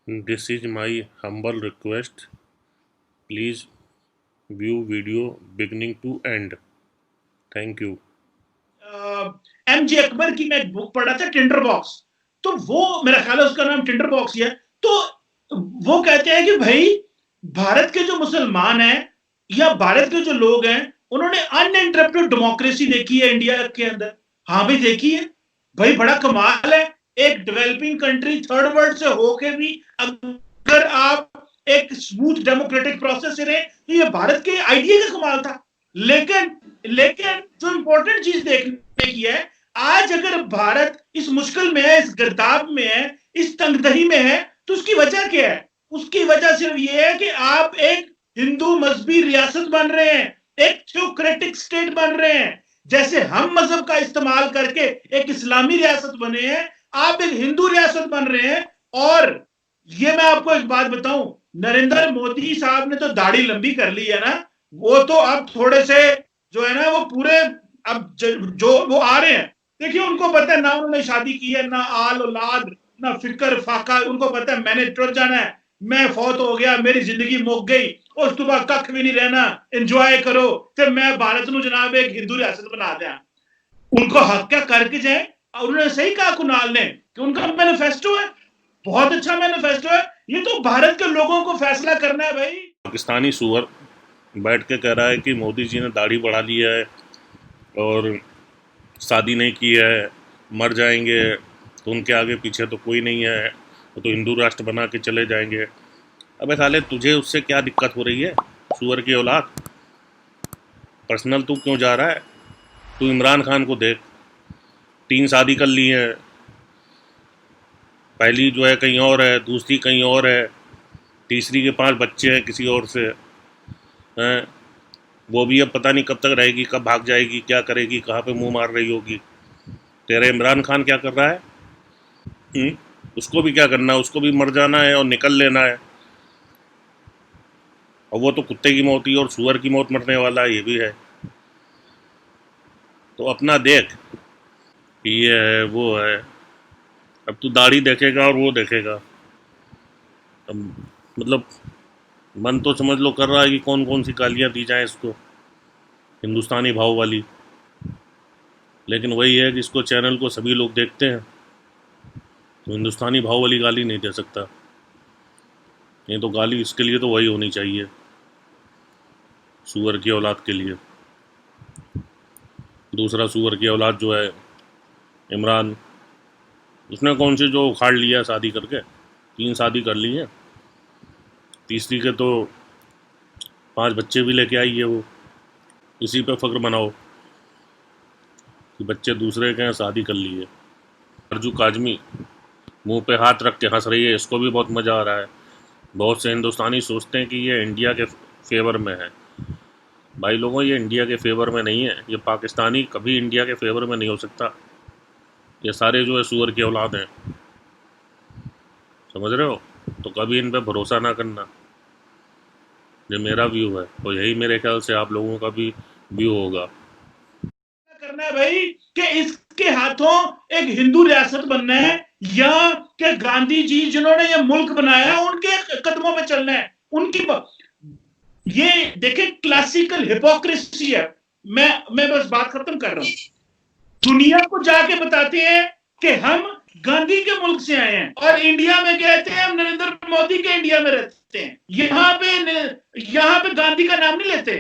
This is my humble request. Please view video beginning to end. Thank you. MJ Akbar की मैं एक book पढ़ा था, टिंडर बॉक्स। तो वो मेरा ख्याल है उसका नाम टिंडर बॉक्स ही है। तो वो कहते हैं कि भाई भारत के जो मुसलमान हैं या भारत के जो लोग हैं, उन्होंने अनइंटरप्टेड डेमोक्रेसी देखी है इंडिया के अंदर। हाँ भाई देखी है भाई, बड़ा कमाल है। एक डेवलपिंग कंट्री थर्ड वर्ल्ड से होके भी अगर आप एक स्मूथ डेमोक्रेटिक प्रोसेस से रहे, तो ये भारत के आइडिया का कमाल था। लेकिन लेकिन जो इंपॉर्टेंट चीज देखने की है, आज अगर भारत इस मुश्किल में है, इस गिरदाव में है, इस तंगदही में है, तो उसकी वजह क्या है? उसकी वजह सिर्फ ये है कि आप एक हिंदू मजहबी रियासत बन रहे हैं, एक थियोक्रेटिक स्टेट बन रहे हैं। जैसे हम मजहब का इस्तेमाल करके एक इस्लामी रियासत बने हैं, आप एक हिंदू रियासत बन रहे हैं। और ये मैं आपको एक बात बताऊं, नरेंद्र मोदी साहब ने तो दाढ़ी लंबी कर ली है ना, वो तो अब थोड़े से जो है ना वो पूरे अब जो वो आ रहे हैं, देखिए उनको पता है ना, उन्होंने शादी की है, ना आल औलाद, ना फिक्र फाका, उनको पता है मैंने टुर जाना है, मैं फौत हो गया, मेरी जिंदगी मुक गई, उस तो बाद कख भी नहीं रहना, एंजॉय करो, फिर मैं भारत ਨੂੰ जनाब एक हिंदू रियासत बना दिया। उनको हक क्या करके जाए। और उन्होंने सही कहा कुणाल ने कि उनका मैनिफेस्टो है, बहुत अच्छा मैनिफेस्टो है। ये तो भारत के लोगों को फैसला करना है भाई। पाकिस्तानी सुअर बैठ के कह रहा है कि मोदी जी ने दाढ़ी बढ़ा ली है और शादी नहीं की है, मर जाएंगे तो उनके आगे पीछे तो कोई नहीं है, वो तो हिंदू राष्ट्र बना के चले जाएंगे। अबे साले तुझे उससे क्या दिक्कत हो रही है, सुअर की औलाद? पर्सनल तू क्यों जा रहा है? तू इमरान खान को देख, 3 शादी कर ली है, पहली जो है कहीं और है, दूसरी कहीं और है, तीसरी के 5 बच्चे हैं किसी और से हैं। वो भी अब पता नहीं कब तक रहेगी, कब भाग जाएगी, क्या करेगी, कहाँ पे मुंह मार रही होगी। तेरा इमरान खान क्या कर रहा है? हुँ? उसको भी क्या करना है, उसको भी मर जाना है और निकल लेना है। और वो तो कुत्ते की मौत ही और सुअर की मौत मरने वाला है, ये भी है। तो अपना देख, ये है वो है। अब तू दाढ़ी देखेगा और वो देखेगा। अब मतलब मन तो समझ लो कर रहा है कि कौन कौन सी गालियाँ दी जाएं इसको, हिंदुस्तानी भाव वाली। लेकिन वही है कि इसको चैनल को सभी लोग देखते हैं, तो हिंदुस्तानी भाव वाली गाली नहीं दे सकता। नहीं तो गाली इसके लिए तो वही होनी चाहिए, सुअर की औलाद के लिए। दूसरा सुअर की औलाद जो है इमरान, उसने कौन सी जो उखाड़ लिया है शादी करके, 3 शादी कर ली हैं, तीसरी के तो 5 बच्चे भी लेके आई है वो। इसी पे फ़ख्र मनाओ कि बच्चे दूसरे के हैं, शादी कर ली है। अर्जू काजमी मुंह पे हाथ रख के हंस रही है, इसको भी बहुत मज़ा आ रहा है। बहुत से हिंदुस्तानी सोचते हैं कि ये इंडिया के फेवर में है। भाई लोगों, ये इंडिया के फेवर में नहीं है, ये पाकिस्तानी कभी इंडिया के फेवर में नहीं हो सकता। ये सारे जो है सुअर की औलाद हैं, समझ रहे हो? तो कभी इन पे भरोसा ना करना। ये मेरा व्यू है और यही मेरे ख्याल से आप लोगों का भी व्यू होगा। करना है भाई कि इसके हाथों एक हिंदू रियासत बनना है, या कि गांधी जी जिन्होंने ये मुल्क बनाया उनके कदमों पे चलना है। उनकी ये देखे क्लासिकल हिपोक्रेसी है। मैं बस बात खत्म कर रहा हूं। दुनिया को जाके बताते हैं कि हम गांधी के मुल्क से आए हैं, और इंडिया में कहते हैं हम नरेंद्र मोदी के इंडिया में रहते हैं। यहाँ पे गांधी का नाम नहीं लेते।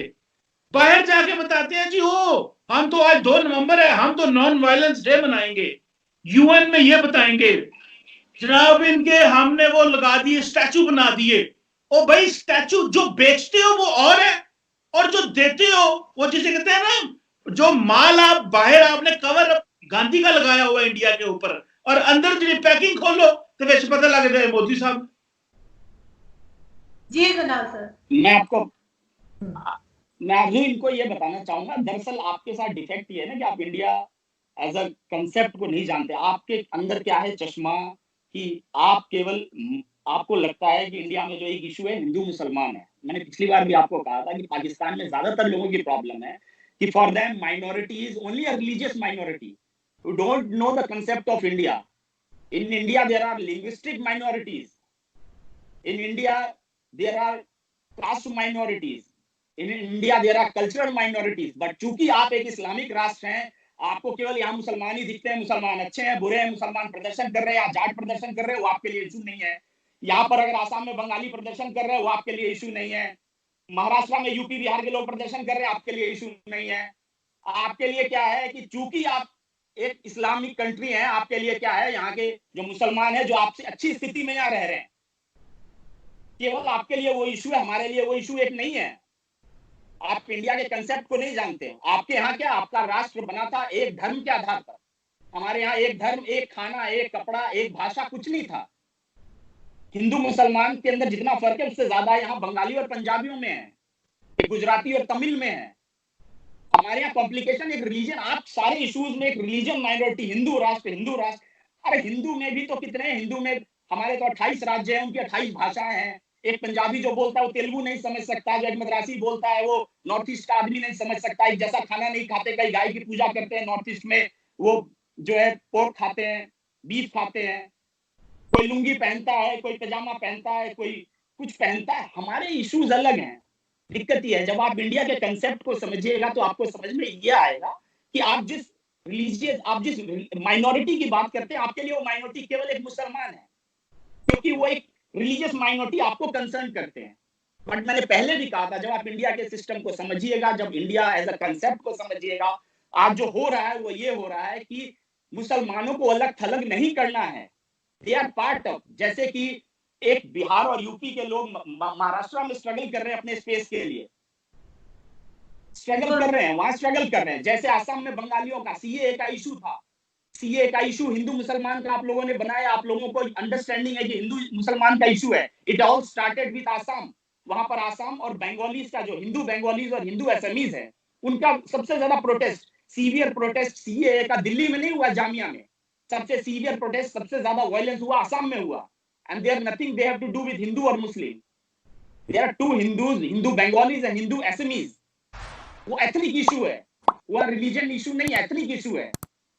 बाहर जाके बताते हैं जी हो हम तो आज 2 नवंबर है, हम तो नॉन वायलेंस डे मनाएंगे। यूएन में ये बताएंगे जनाब इनके हमने वो लगा दिए, स्टैचू बना दिए। ओ भाई स्टैचू जो बेचते हो वो और है, और जो देते हो वो जिसे कहते हैं ना, जो माल आप बाहर आपने कवर गांधी का लगाया हुआ इंडिया के ऊपर, और अंदर जो पैकिंग खोलो तो वैसे पता लग जाए मोदी साहब। जी जनाब सर। मैं अभी इनको ये बताना चाहूंगा, दरअसल आपके साथ डिफेक्ट ये है ना कि आप इंडिया एज अ कंसेप्ट को नहीं जानते। आपके अंदर क्या है चश्मा, कि आप केवल आपको लगता है कि इंडिया में जो एक इशू है हिंदू मुसलमान है। मैंने पिछली बार भी आपको कहा था कि पाकिस्तान में ज्यादातर लोगों की प्रॉब्लम है कि for them minority is only a religious minority who don't know the concept of India. In India, there are linguistic minorities. In India, there are caste minorities. In India, there are cultural minorities. But चूंकि आप एक Islamic राष्ट्र हैं, आपको केवल यहाँ मुसलमान ही दिखते हैं, मुसलमान अच्छे हैं, बुरे हैं, मुसलमान प्रदर्शन कर रहे हैं या जाट प्रदर्शन कर रहे हैं, वो आपके लिए इशू नहीं है। यहाँ पर अगर आसाम में बंगाली प्रदर्शन कर रहे हैं, वो आपके लिए इशू नहीं है। महाराष्ट्र में यूपी बिहार के लोग प्रदर्शन कर रहे हैं, आपके लिए इशू नहीं है। आपके लिए क्या है कि चूंकि आप एक इस्लामिक कंट्री है, आपके लिए क्या है, यहाँ के जो मुसलमान है जो आपसे अच्छी स्थिति में यहाँ रह रहे हैं, केवल आपके लिए वो इशू है, हमारे लिए वो इशू एक नहीं है। आप इंडिया के कंसेप्ट को नहीं जानते। आपके यहाँ क्या, आपका राष्ट्र बना था एक धर्म के आधार पर। हमारे यहाँ एक धर्म, एक खाना, एक कपड़ा, एक भाषा, कुछ नहीं था। हिंदू मुसलमान के अंदर जितना फर्क है उससे ज्यादा यहाँ बंगाली और पंजाबियों में है, गुजराती और तमिल में है। हमारे यहाँ कॉम्प्लिकेशन एक रिलीजन, आप सारे इश्यूज में एक रिलीजन माइनॉरिटी, हिंदू राष्ट्र, हिंदू राष्ट्र। अरे हिंदू में भी तो कितने हैं, हिंदू में हमारे तो 28 राज्य हैं, उनकी 28 भाषाएं हैं। एक पंजाबी जो बोलता है वो तेलुगु नहीं समझ सकता, जो एक मद्रासी बोलता है वो नॉर्थ ईस्ट का आदमी नहीं समझ सकता। एक जैसा खाना नहीं खाते, कई गाय की पूजा करते हैं नॉर्थ ईस्ट में, वो जो है पोर्क खाते हैं, बीफ खाते हैं। कोई लुंगी पहनता है, कोई पजामा पहनता है, कोई कुछ पहनता है। हमारे इश्यूज अलग हैं। दिक्कत ये है, जब आप इंडिया के कंसेप्ट को समझिएगा तो आपको समझ में ये आएगा कि आप जिस रिलीजियस, आप जिस माइनॉरिटी की बात करते हैं, आपके लिए वो माइनॉरिटी केवल एक मुसलमान है, क्योंकि वो एक रिलीजियस माइनॉरिटी आपको कंसर्न करते हैं। बट मैंने पहले भी कहा था, जब आप इंडिया के सिस्टम को समझिएगा, जब इंडिया एज अ कंसेप्ट को समझिएगा, आज जो हो रहा है वो ये हो रहा है कि मुसलमानों को अलग थलग नहीं करना है। दे आर पार्ट ऑफ, जैसे कि एक बिहार और यूपी के लोग महाराष्ट्र में स्ट्रगल कर रहे हैं अपने स्पेस के लिए, स्ट्रगल कर रहे हैं, वहां स्ट्रगल कर रहे हैं। जैसे आसाम में बंगालियों का सीए का इशू था, सीए का इशू हिंदू मुसलमान का आप लोगों ने बनाया, आप लोगों को अंडरस्टैंडिंग है कि हिंदू मुसलमान का इशू है। It all started with Assam. वहां पर आसाम और बंगालीज का, जो हिंदू बंगालीज और हिंदू एसएमईज है, उनका सबसे ज्यादा प्रोटेस्ट, सीवियर प्रोटेस्ट सीए का दिल्ली में नहीं हुआ, जामिया में सबसे सीवियर प्रोटेस्ट, सबसे ज्यादा वायलेंस हुआ आसाम में हुआ। And there nothing they have to do with Hindu और Muslim. There are two Hindus, Hindu Bengalis and Hindu Assamese. वो एथनिक इशू है, वो रिलीजन इशू नहीं, एथनिक इशू है।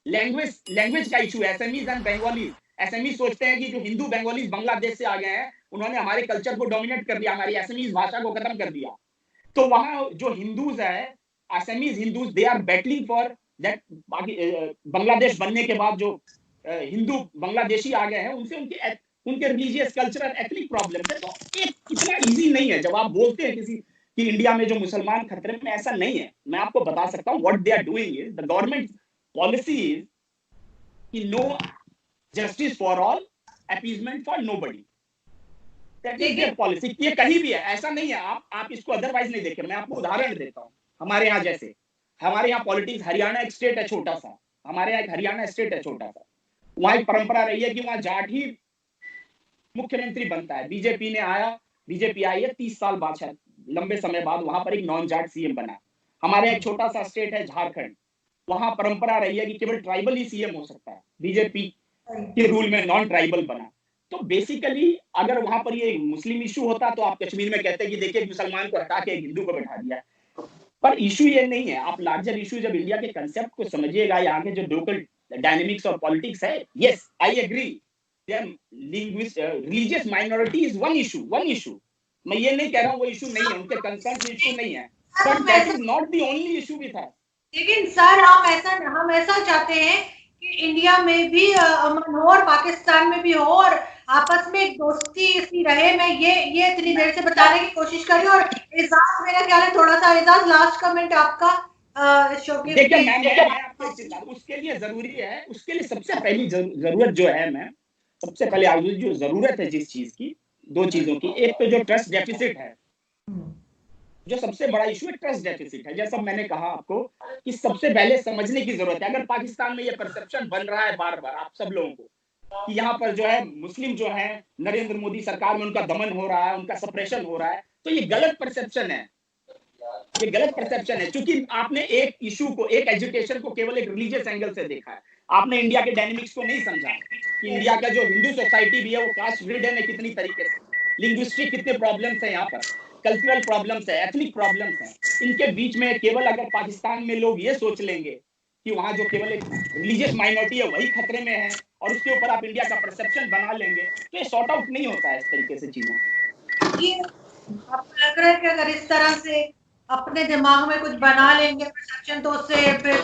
लैंग्वेज का इशू है, एसएमईज एंड बंगालीज। एसएमईज सोचते हैं कि जो हिंदू बंगालीज बांग्लादेश से आ गए हैं, उन्होंने हमारे कल्चर को डोमिनेट कर दिया, हमारी एसएमईज भाषा को खत्म कर दिया। तो वहां जो हिंदूज है, SMEs Hindus, they are battling for that. Bangladesh बनने के बाद जो हिंदू बांग्लादेशी आ गए हैं, उनसे उनके रिलीजियस कल्चरल एथनिक प्रॉब्लम है। तो एक इतना इजी नहीं है जब आप बोलते हैं किसी कि इंडिया में जो मुसलमान खतरे में, ऐसा नहीं है। मैं आपको बता सकता हूं what they are doing is, the government policy is कि no justice for all, appeasement for nobody. That is their policy. ये कहीं भी है, ऐसा नहीं है। आप इसको अदरवाइज नहीं देखें। मैं आपको उदाहरण देता हूं। हमारे यहाँ जैसे, हमारे यहाँ पॉलिटिक्स, हरियाणा एक स्टेट है छोटा सा, हमारे यहाँ एक हरियाणा स्टेट है छोटा सा, वहां एक परंपरा रही है कि वहां जाट ही मुख्यमंत्री बनता है। बीजेपी ने आया, बीजेपी आई है 30 साल बाद, शायद लंबे समय बाद वहां पर एक नॉन जाट सीएम बना। हमारे एक छोटा सा स्टेट है झारखंड, वहां परंपरा रही है कि केवल ट्राइबल ही सीएम हो सकता है। बीजेपी के रूल में नॉन ट्राइबल बना। तो बेसिकली अगर वहां पर ये मुस्लिम इशू होता तो आप कश्मीर में कहते हैं कि देखिए मुसलमान को हटा के हिंदू को बैठा दिया। पर इशू ये नहीं है। आप लार्जर इशू जब इंडिया के कंसेप्ट को समझिएगा, यहाँ के जो लोकल डायनेमिक्स और पॉलिटिक्स है, yes I agree, religious minority is one issue. मैं ये नहीं कह रहा हूँ वो इशू नहीं है, उनके कंसर्न इशू नहीं है, but that is not the only issue with us. लेकिन सर हम ऐसा चाहते हैं कि इंडिया में भी अमन हो और पाकिस्तान में भी हो और आपस में एक दोस्ती सी रहे। मैं ये इतनी देर से बताने की कोशिश कर रही हूँ। और एजाज, मेरा ख्याल है थोड़ा सा, एजाज लास्ट कमेंट आपका शोकेस। देखिए मैं आपको उसके लिए जरूरी है, उसके लिए सबसे पहली जरूरत जो है, मैं सबसे पहले आज जो जरूरत है जिस चीज की, दो चीजों की। एक तो जो ट्रस्ट डेफिसिट है, जो सबसे बड़ा इशू है, ट्रस्ट डेफिसिट है। जैसा मैंने कहा आपको कि सबसे पहले समझने की जरूरत है। अगर पाकिस्तान में ये परसेप्शन बन रहा है बार बार आप सब लोगों को कि यहाँ पर जो है मुस्लिम जो है नरेंद्र मोदी सरकार में उनका दमन हो रहा है, उनका सप्रेशन हो रहा है, तो ये गलत परसेप्शन है। ये गलत परसेप्शन है, क्योंकि आपने एक इशू को, एक एजुकेशन को केवल एक रिलीजियस एंगल से देखा है। आपने इंडिया के डायनेमिक्स को नहीं समझा कि इंडिया का जो हिंदू सोसाइटी भी है वो कास्ट ग्रिड है कितनी तरीके से, लिंग्विस्टिक कितने प्रॉब्लम्स है, यहाँ पर कल्चरल प्रॉब्लम्स है, एथनिक प्रॉब्लम्स है। इनके बीच में केवल अगर पाकिस्तान में लोग ये सोच लेंगे कि वहां जो केवल एक रिलीजियस माइनॉरिटी है वही खतरे में है और उसके ऊपर आप इंडिया का परसेप्शन बना लेंगे, तो ये सॉर्ट आउट नहीं होता है इस तरीके से चीजें। ये आपको लग रहा है कि अगर इस तरह से अपने दिमाग में कुछ बना लेंगे परसेप्शन, तो उससे फिर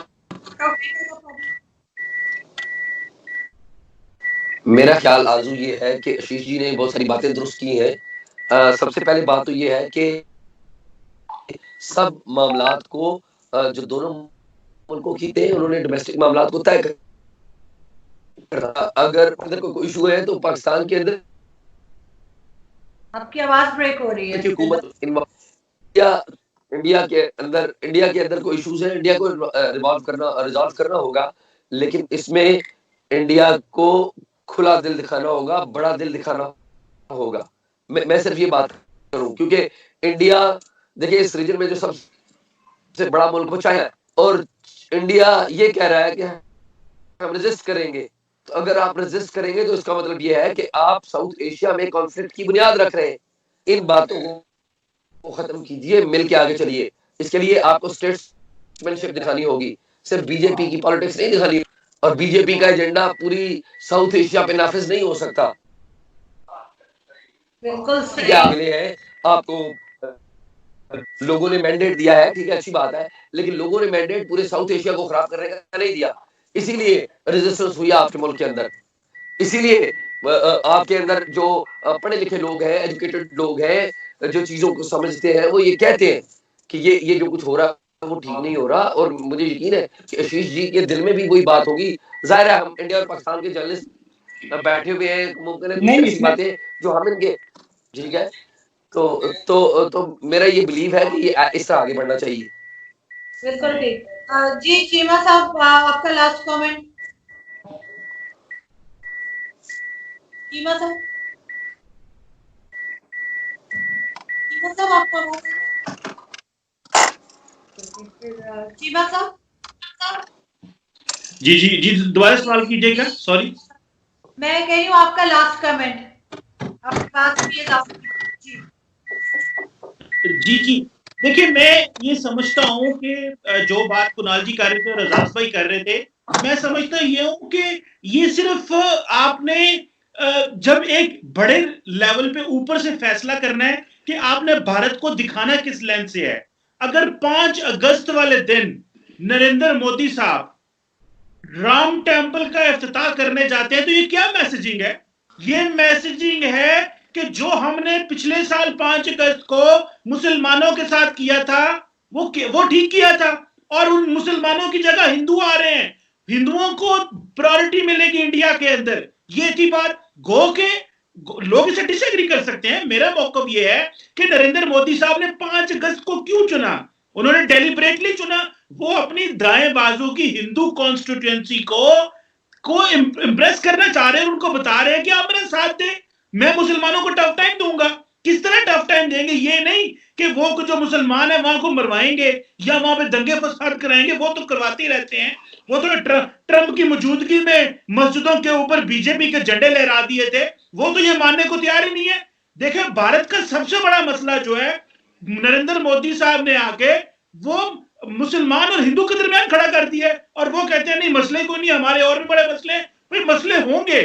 मेरा ख्याल आजू ये है कि आशीष जी ने बहुत सारी बातें दुरुस्त की हैं। सबसे पहले बात तो ये है कि सब मामलात को जो दोनों मुल्कों की थे उन्होंने डोमेस्टिक मामलात को तय करना। अगर अंदर कोई इशू है तो पाकिस्तान के अंदर, आपकी आवाज ब्रेक हो रही है, हुकूमत इंडिया के अंदर कोई इश्यूज है, इंडिया को रिजॉल्व करना होगा, लेकिन इसमें इंडिया को खुला दिल दिखाना होगा, बड़ा दिल दिखाना होगा। मैं सिर्फ ये बात करूं क्योंकि इंडिया, देखिए इस रीजन में जो सबसे बड़ा मुल्क वो चाइना है और इंडिया ये कह रहा है कि हम रेजिस्ट करेंगे। तो अगर आप रेजिस्ट करेंगे तो इसका मतलब ये है कि आप साउथ एशिया में कॉन्फ्लिक्ट की बुनियाद रख रहे हैं। इन बातों को खत्म कीजिए, मिल के आगे चलिए। इसके लिए आपको स्टेट्समैनशिप दिखानी होगी, सिर्फ बीजेपी की पॉलिटिक्स नहीं दिखानी, और बीजेपी का एजेंडा पूरी साउथ एशिया पे नाफिज नहीं हो सकता। बिल्कुल सही। अगले है, आपको लोगों ने मैंडेट दिया है, ठीक है, अच्छी बात है, लेकिन लोगों ने मैंडेट पूरे साउथ एशिया को खराब करने का नहीं दिया, इसीलिए रेजिस्टेंस हुई आपके मुल्क के अंदर। इसीलिए आपके अंदर जो पढ़े लिखे लोग हैं, एजुकेटेड लोग हैं, जो चीजों को समझते हैं, वो ये कहते हैं कि ये जो कुछ हो रहा है वो ठीक नहीं हो रहा। और मुझे यकीन है कि आशीष जी के दिल में भी वही बात होगी। जाहिर है हम इंडिया और पाकिस्तान के जर्नलिस्ट बैठे हुए हैं, मुमकिन है कुछ ऐसी बातें जो हम इनके, ठीक है, तो मेरा ये बिलीव है कि ये इस तरह आगे बढ़ना चाहिए। बिल्कुल ठीक। जी चीमा साहब, आपका लास्ट कमेंट। चीमा साहब, आपका चीमा साहब, जी दोबारा सवाल कीजिएगा, सॉरी। मैं कह रही हूँ आपका लास्ट कमेंट, आपके पास भी जी देखिए, मैं ये समझता हूँ कि जो बात कुणाल जी कर रहे थे और रजाक भाई कर रहे थे, मैं समझता ये हूँ कि ये सिर्फ आपने जब एक बड़े लेवल पे ऊपर से फैसला करना है कि आपने भारत को दिखाना किस लेंस से है। अगर 5 अगस्त वाले दिन नरेंद्र मोदी साहब राम टेम्पल का इफ्तिताह करने जाते हैं तो ये क्या मैसेजिंग है? ये मैसेजिंग है कि जो हमने पिछले साल 5 अगस्त को मुसलमानों के साथ किया था वो ठीक किया था, और उन मुसलमानों की जगह हिंदू आ रहे हैं, हिंदुओं को प्रायोरिटी मिलेगी इंडिया के अंदर। ये थी बात। गो के लोग इसे डिसएग्री कर सकते हैं, मेरा मौकफ ये है कि नरेंद्र मोदी साहब ने 5 अगस्त को क्यों चुना? उन्होंने डेलिबरेटली चुना। वो अपनी दाएं बाजू की हिंदू कॉन्स्टिट्यूएंसी को इंप्रेस करना चाह रहे हैं, उनको बता रहे हैं कि आप मेरा साथ दें, मैं मुसलमानों को टफ टाइम दूंगा। किस तरह टफ टाइम देंगे? ये नहीं कि वो जो मुसलमान है वहां को मरवाएंगे या वहां पे दंगे फसाद कराएंगे, वो तो करवाते ही रहते हैं। वो तो ट्रंप की मौजूदगी में मस्जिदों के ऊपर बीजेपी के झंडे लहरा दिए थे, वो तो ये मानने को तैयार ही नहीं है। देखिए, भारत का सबसे बड़ा मसला जो है, नरेंद्र मोदी साहब ने आके वो मुसलमान और हिंदू के दरमियान खड़ा कर दिया है, और वो कहते हैं नहीं मसले को नहीं, हमारे और भी बड़े मसले हैं। भाई मसले होंगे,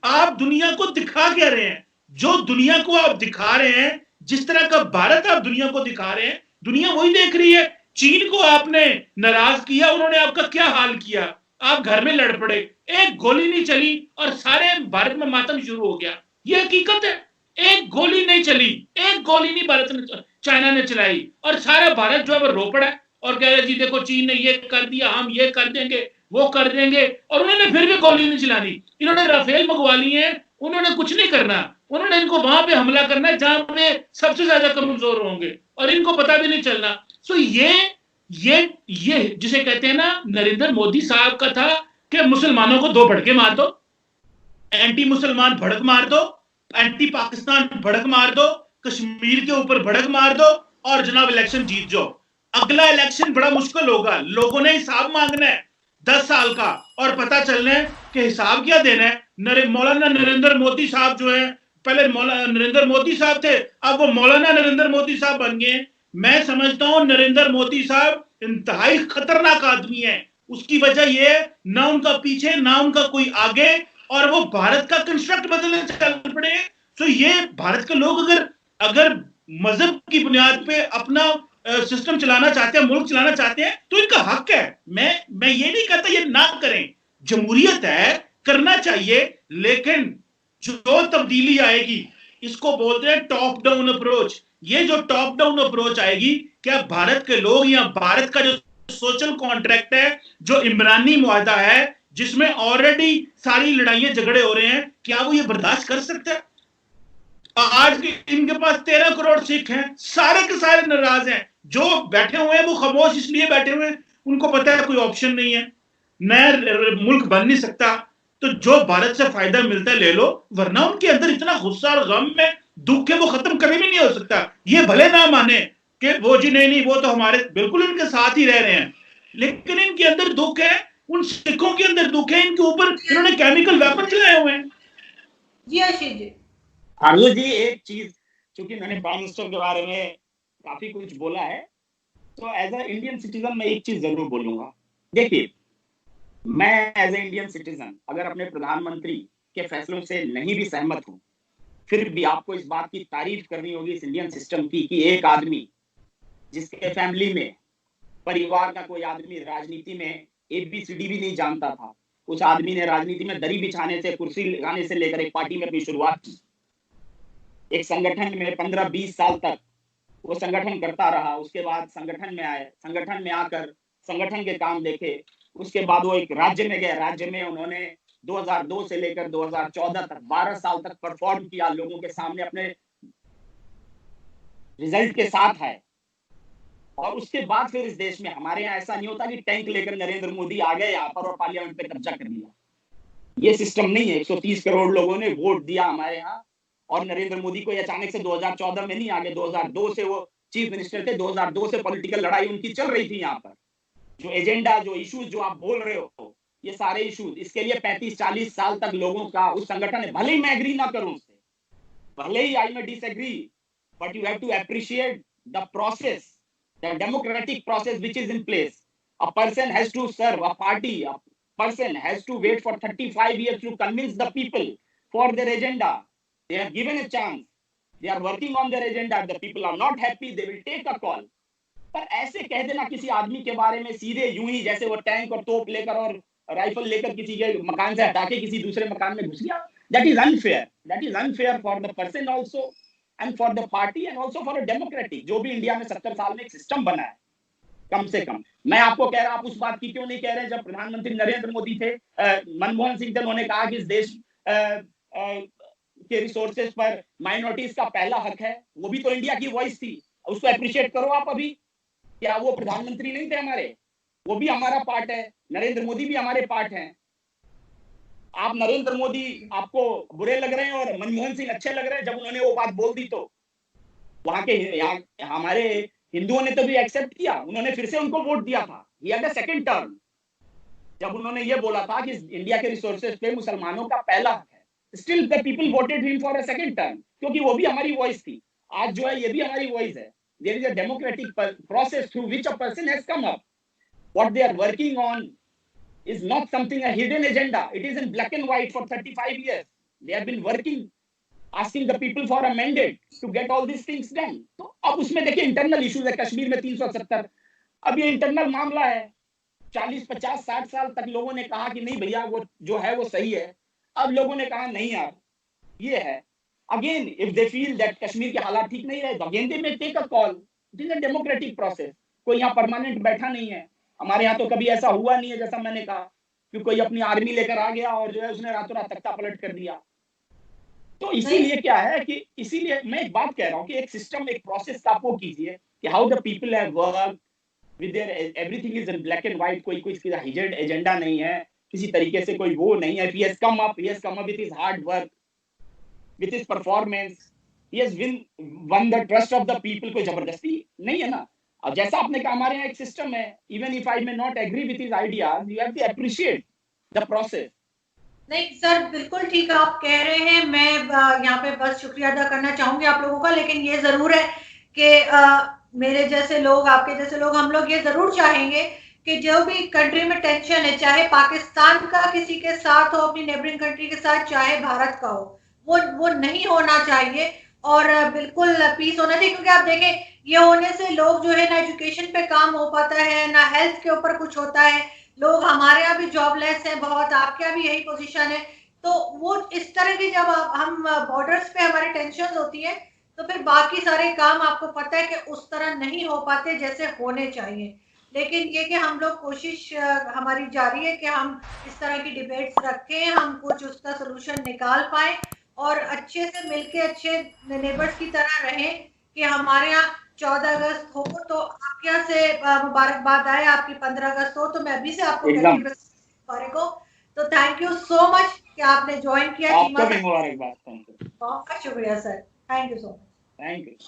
आप दुनिया को दिखा क्या रहे हैं? जो दुनिया को आप दिखा रहे हैं, जिस तरह का भारत आप दुनिया को दिखा रहे हैं, दुनिया वही देख रही है। चीन को आपने नाराज किया, उन्होंने आपका क्या हाल किया? आप घर में लड़ पड़े, एक गोली नहीं चली और सारे भारत में मातम शुरू हो गया। यह हकीकत है, एक गोली नहीं चली, एक गोली नहीं भारत ने, चाइना ने चलाई, और सारा भारत जो है वो रो पड़ा है और कह रहे जी देखो चीन ने ये कर दिया, हम ये कर देंगे, वो कर देंगे, और उन्होंने फिर भी गोली नहीं चलानी। इन्होंने राफेल मंगवा लिए हैं, उन्होंने कुछ नहीं करना, उन्होंने इनको वहां पे हमला करना है जहां पे सबसे ज्यादा कमजोर होंगे, और इनको पता भी नहीं चलना। सो ये जिसे कहते हैं ना, नरेंद्र मोदी साहब का था कि मुसलमानों को 2 भड़के मार दो, एंटी मुसलमान भड़क मार दो, एंटी पाकिस्तान भड़क मार दो, कश्मीर के ऊपर भड़क मार दो, और जनाब इलेक्शन जीत जाओ। अगला इलेक्शन बड़ा मुश्किल होगा, लोगों ने हिसाब मांगना है 10 साल का, और पता चलना है कि हिसाब क्या देना है। मौलाना नरेंद्र मोदी साहब जो है, पहले मौलाना नरेंद्र मोदी साहब थे, अब वो मौलाना नरेंद्र मोदी साहब बन गए। मैं समझता हूं नरेंद्र मोदी साहब इंतहाई खतरनाक आदमी है, उसकी वजह ये है ना उनका पीछे ना उनका कोई आगे, और वो भारत का कंस्ट्रक्ट बदलने चल पड़े। तो ये भारत के लोग अगर मजहब की बुनियाद पे अपना सिस्टम चलाना चाहते हैं, मुल्क चलाना चाहते हैं, तो इनका हक है। मैं ये नहीं कहता ये ना करें, जमहूरियत है, करना चाहिए, लेकिन जो तब्दीली आएगी इसको बोलते हैं टॉप डाउन अप्रोच। ये जो टॉप डाउन अप्रोच आएगी, क्या भारत के लोग या भारत का जो सोशल कॉन्ट्रैक्ट है, जो इमरानी मुआहदा है, जिसमें ऑलरेडी सारी लड़ाइयां झगड़े हो रहे हैं, क्या वो ये बर्दाश्त कर सकता है? आज के इनके पास 13 करोड़ सिख हैं, सारे के सारे नाराज हैं। जो बैठे हुए हैं वो खामोश इसलिए बैठे हुए हैं, उनको पता है कोई ऑप्शन नहीं है, नया मुल्क बन नहीं सकता। तो जो भारत से फायदा मिलता है ले लो, वरना उनके अंदर इतना गुस्सा और गम में दुख है, वो खत्म कभी भी नहीं हो सकता। ये भले ना माने कि वो जी नहीं वो तो हमारे बिल्कुल इनके साथ ही रह रहे हैं, लेकिन इनके अंदर दुख है, उन सिखों के अंदर दुख है, इनके ऊपर इन्होंने केमिकल वेपन चलाए हुए हैं। जी आशीष जी। आरजू जी, एक चीज, चूंकि मैंने प्राइम मिनिस्टर के बारे में काफी कुछ बोला है, तो एज अ इंडियन सिटीजन मैं एक चीज जरूर बोलूंगा। देखिए, मैं एज ए इंडियन सिटीजन अगर अपने प्रधानमंत्री के फैसलों से नहीं भी सहमत हूं, फिर भी आपको इस बात की तारीफ करनी होगी इस इंडियन सिस्टम की कि एक आदमी जिसके फैमिली में, परिवार का कोई आदमी राजनीति में ABCD भी नहीं जानता था, उस आदमी ने राजनीति में दरी बिछाने से, कुर्सी लगाने से लेकर एक पार्टी में अपनी शुरुआत की, एक संगठन में 15-20 साल तक वो संगठन करता रहा, उसके बाद संगठन में आए, संगठन में आकर संगठन के काम देखे, उसके बाद वो एक राज्य में गए, राज्य में उन्होंने 2002 से लेकर 2014 तक 12 साल तक परफॉर्म किया, लोगों के सामने अपने रिजल्ट के साथ है। और उसके बाद फिर इस देश में, हमारे यहाँ ऐसा नहीं होता कि टैंक लेकर नरेंद्र मोदी आ गए यहाँ पर और पार्लियामेंट पे कब्जा कर लिया, ये सिस्टम नहीं है। 130 करोड़ लोगों ने वोट दिया हमारे यहाँ, और नरेंद्र मोदी को अचानक से 2014 में नहीं आ गए, 2002 से वो चीफ मिनिस्टर थे, 2002 से पॉलिटिकल लड़ाई उनकी चल रही थी यहाँ पर। जो एजेंडा, जो इश्यूज जो आप बोल रहे हो, ये सारे इश्यूज, इसके लिए 35-40 साल तक लोगों का उस संगठन ने, भले ही मैं एग्री ना करूं उससे, भले ही I may disagree, but you have to appreciate the process, the democratic process which is in place. A person has to serve a party, a person has to wait for 35 years to convince the people for their agenda. They are given a chance, they are working on their agenda, if the people are not happy they will take a call. पर ऐसे कह देना किसी आदमी के बारे में सीधे यूं ही, जैसे वो टैंक और तोप लेकर और राइफल लेकर किसी के मकान से हटा के किसी दूसरे मकान में घुस गया, that is unfair, that is unfair for the person also and for the party and also for a democratic, जो भी इंडिया में 70 साल में एक सिस्टम बना है। कम से कम मैं आपको कह रहा, आप उस बात की क्यों नहीं कह रहे? जब प्रधानमंत्री नरेंद्र मोदी थे, मनमोहन सिंह थे, उन्होंने कहा कि इस देश के रिसोर्सेज पर माइनॉरिटीज का पहला हक है, वो भी तो इंडिया की वॉइस थी, उसको अप्रिशिएट करो आप। अभी क्या वो प्रधानमंत्री नहीं थे हमारे? वो भी हमारा पार्ट है, नरेंद्र मोदी भी हमारे पार्ट हैं। आप नरेंद्र मोदी आपको बुरे लग रहे हैं और मनमोहन सिंह अच्छे लग रहे हैं, जब उन्होंने वो बात बोल दी तो वहां के हमारे हिंदुओं ने तो भी एक्सेप्ट किया, उन्होंने फिर से उनको वोट दिया था, he had a second term, जब उन्होंने ये बोला था कि इंडिया के रिसोर्सेज पे मुसलमानों का पहला हक है। Still the people voted him for a second term, क्योंकि वो भी हमारी वॉइस थी। आज जो है ये भी हमारी वॉइस है। There is a democratic process through which a person has come up. What they are working on is not something, a hidden agenda. It is in black and white for 35 years. They have been working, asking the people for a mandate to get all these things done. तो अब उसमें देखिए internal issues है, कश्मीर में 370, अब ये internal मामला है। 40, 50, 60 साल तक लोगों ने कहा कि नहीं भैया वो जो है वो सही है, अब लोगों ने कहा नहीं यार ये है। Again, if they feel that Kashmir के हालात ठीक नहीं रहे, तो again they may take a call. It is a democratic process. कोई यहाँ परमानेंट बैठा नहीं है। हमारे यहाँ तो कभी ऐसा हुआ नहीं है, जैसा मैंने कहा, कि कोई अपनी आर्मी लेकर आ गया और जो है उसने रातों रात तख्ता पलट कर दिया। तो इसीलिए क्या है कि इसीलिए मैं एक बात कह रहा हूँ कि एक सिस्टम, एक प्रोसेस आप वो कीजिए कि how the people have work with their, everything is in black and white, कोई किसी हिडन एजेंडा नहीं है, किसी तरीके से कोई वो नहीं है। He has come up with his hard work, with his performance, he has won the trust of the people. कोई जबरदस्ती नहीं है ना। अब जैसा आपने कहा हमारे यहाँ एक सिस्टम है, even if I may not agree with his ideas, you have to appreciate the process. नहीं सर, बिल्कुल ठीक आप कह रहे हैं। मैं यहाँ पे बस शुक्रिया अदा करना चाहूंगी आप लोगों का, लेकिन ये जरूर है कि मेरे जैसे लोग, आपके जैसे लोग, हम लोग ये जरूर चाहेंगे कि जो भी कंट्री में टेंशन है, चाहे पाकिस्तान का किसी के साथ हो, अपनी नेबरिंग कंट्री के साथ, चाहे भारत का हो, वो नहीं होना चाहिए और बिल्कुल पीस होना चाहिए। क्योंकि आप देखें, ये होने से लोग जो है ना एजुकेशन पे काम हो पाता है, ना हेल्थ के ऊपर कुछ होता है। लोग हमारे यहाँ भी जॉबलेस हैं बहुत, आपके यहाँ भी यही पोजीशन है। तो वो इस तरह की जब हम बॉर्डर्स पे हमारी टेंशन होती है, तो फिर बाकी सारे काम आपको पता है कि उस तरह नहीं हो पाते जैसे होने चाहिए। लेकिन ये कि हम लोग कोशिश हमारी जारी है कि हम इस तरह की डिबेट्स रखें, हम कुछ उसका सोल्यूशन निकाल पाए और अच्छे से मिलके अच्छे नेबर्स की तरह रहें कि हमारे यहाँ 14 अगस्त हो तो आपके यहाँ से मुबारकबाद आए, आपकी 15 अगस्त हो तो मैं अभी से आपको एकदम मुबारक हो। तो थैंक यू सो मच कि आपने ज्वाइन किया। आपको चीमा भी सर, मुबारकबाद। थैंक यू, बहुत शुक्रिया sir, thank you so much. Thank you.